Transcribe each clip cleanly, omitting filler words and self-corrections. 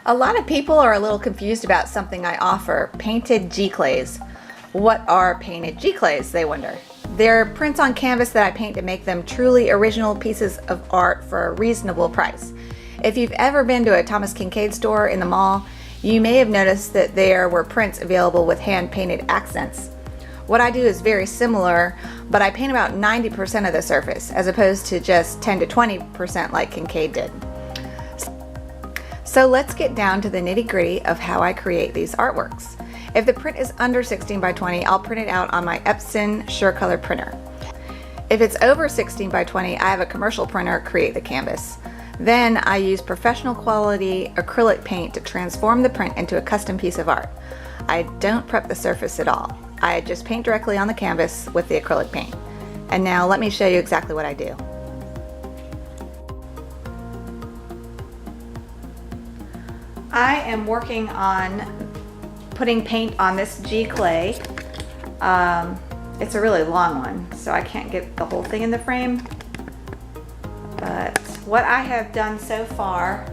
A lot of people are a little confused about something I offer, painted giclees. What are painted giclees, they wonder. They're prints on canvas that I paint to make them truly original pieces of art for a reasonable price. If you've ever been to a Thomas Kincaid store in the mall, you may have noticed that there were prints available with hand-painted accents. What I do is very similar, but I paint about 90% of the surface, as opposed to just 10 to 20% like Kincaid did. So let's get down to the nitty-gritty of how I create these artworks. If the print is under 16 by 20, I'll print it out on my Epson SureColor printer. If it's over 16 by 20, I have a commercial printer create the canvas. Then I use professional quality acrylic paint to transform the print into a custom piece of art. I don't prep the surface at all. I just paint directly on the canvas with the acrylic paint. And now let me show you exactly what I do. I am working on putting paint on this giclee. It's a really long one, so I can't get the whole thing in the frame. But what I have done so far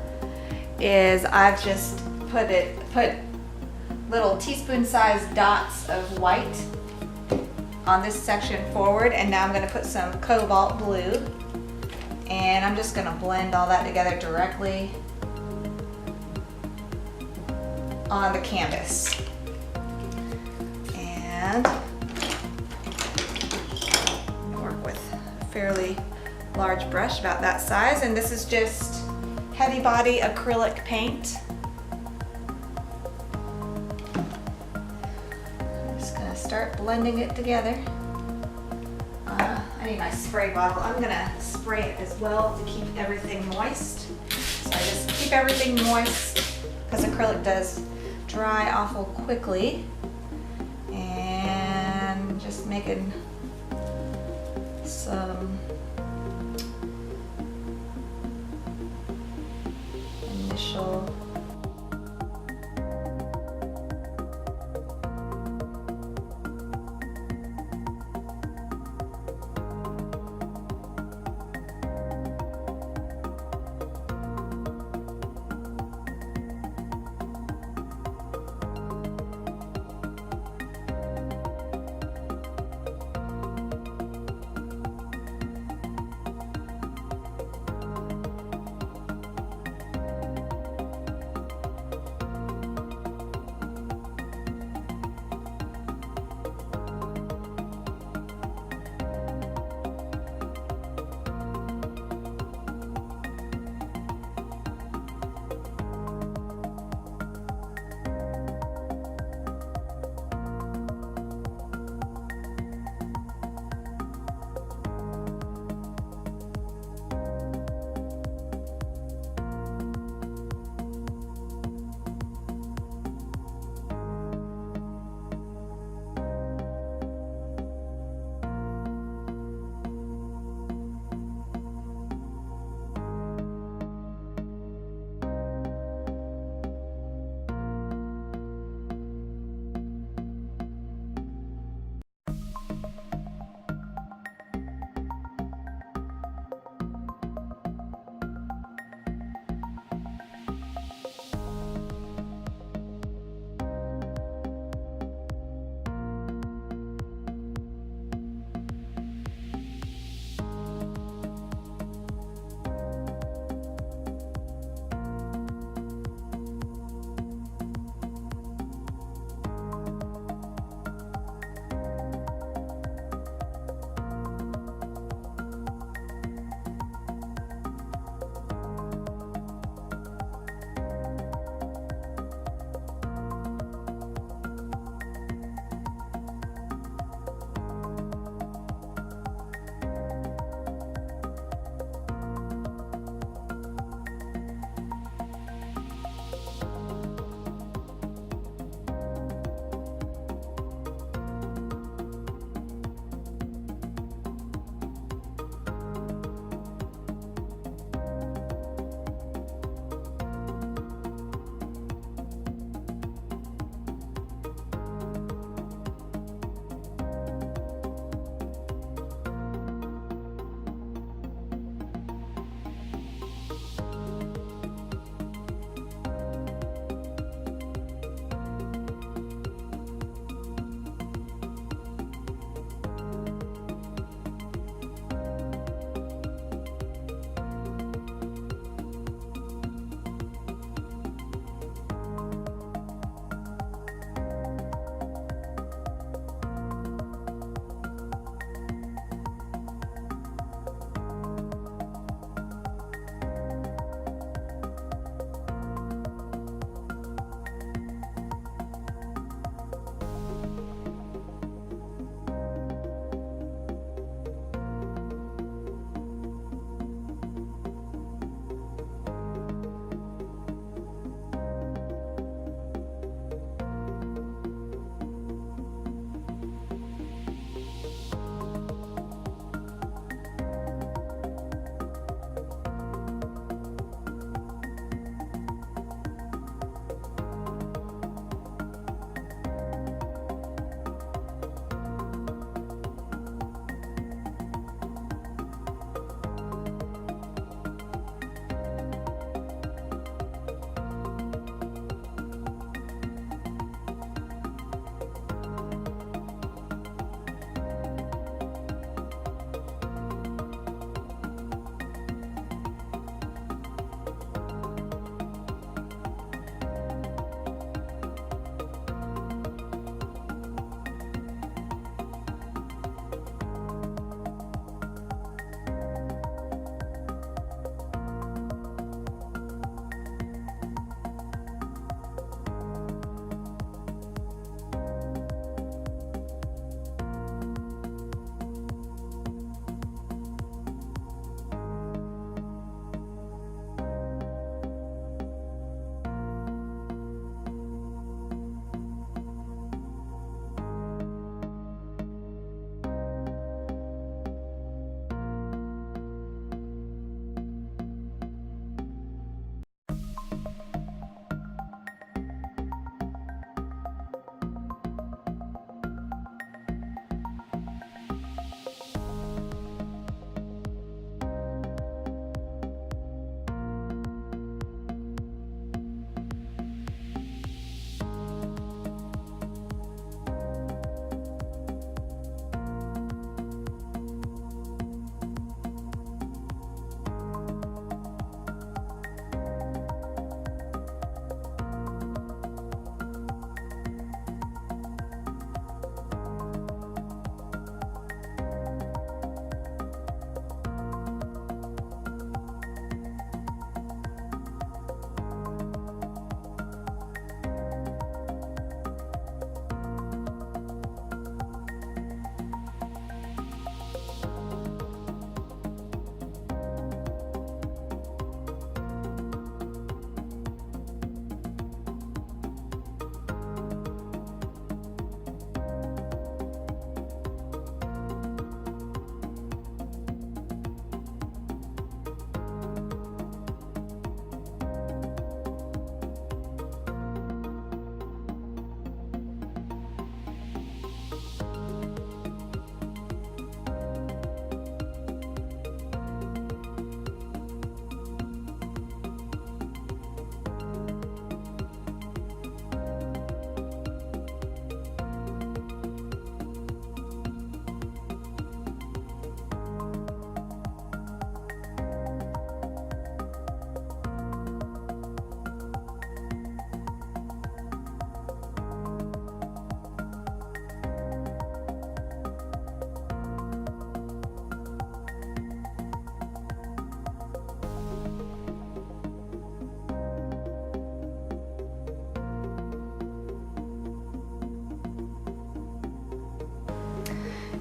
is I've just put little teaspoon-sized dots of white on this section forward, and now I'm going to put some cobalt blue, and I'm just going to blend all that together directly on the canvas. And work with a fairly large brush, about that size, and this is just heavy body acrylic paint. I'm just going to start blending it together. I need my spray bottle. I'm going to spray it as well to keep everything moist. So I just keep everything moist because acrylic does dry awful quickly, and just making some initial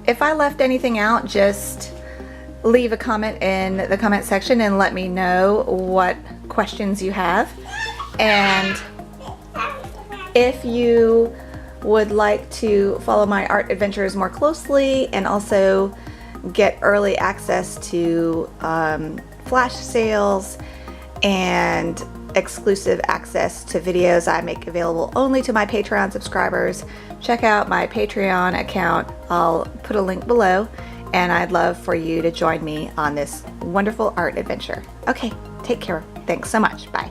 If I left anything out, just leave a comment in the comment section and let me know what questions you have. And if you would like to follow my art adventures more closely and also get early access to flash sales and exclusive access to videos I make available only to my Patreon subscribers, check out my Patreon account. I'll put a link below, and I'd love for you to join me on this wonderful art adventure. Okay, take care. Thanks so much. Bye.